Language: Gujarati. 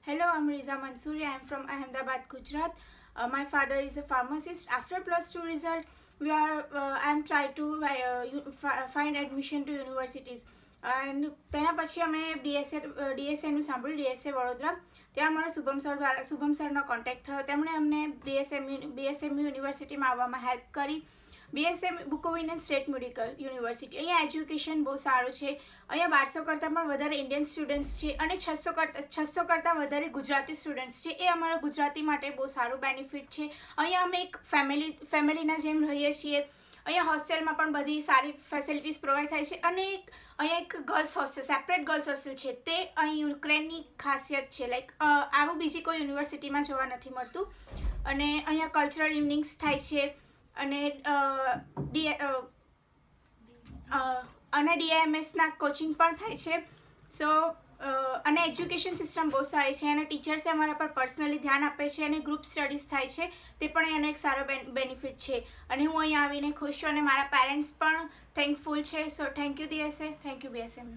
Hello, I'm Riza Mansoori. I am from Ahmedabad, Gujarat. My father is a pharmacist. After plus 2 result, I am trying to find admission to universities. And તેના પછી અમે ડીએસએનું સાંભળ્યું, ડીએસએ વડોદરા. ત્યાં અમારો શુભમ સરનો કોન્ટેક્ટ થયો. તેમણે અમને બીએસએમયુ યુનિવર્સિટીમાં આવવામાં હેલ્પ કરી. બીએસએમ બુકોવિન સ્ટેટ મેડિકલ યુનિવર્સિટી, અહીંયા એજ્યુકેશન બહુ સારું છે. અહીંયા 1200 કરતાં પણ વધારે ઇન્ડિયન સ્ટુડન્ટ્સ છે અને 600 કરતાં વધારે ગુજરાતી સ્ટુડન્ટ્સ છે. એ અમારા ગુજરાતી માટે બહુ સારું બેનિફિટ છે. અહીંયા અમે એક ફેમિલીના જેમ રહીએ છીએ. અહીંયા હોસ્ટેલમાં પણ બધી સારી ફેસિલિટીઝ પ્રોવાઈડ થાય છે અને અહીંયા એક girls hostel, separate girls hostel છે. તે અહીં યુક્રેનની ખાસિયત છે. લાઈક આવું બીજી કોઈ યુનિવર્સિટીમાં જોવા નથી મળતું. અને અહીંયા કલ્ચરલ ઇવનિંગ્સ થાય છે અને ડીએમએસના કોચિંગ પણ થાય છે. સો અને એજ્યુકેશન સિસ્ટમ બહુ સારી છે અને ટીચર્સે અમારા પર પર્સનલી ધ્યાન આપે છે અને ગ્રુપ સ્ટડીઝ થાય છે. તે પણ એનો એક સારો બેનિફિટ છે અને હું અહીંયા આવીને ખુશ છું અને મારા પેરેન્ટ્સ પણ થેન્કફુલ છે. So thank you DSA, thank you BSM.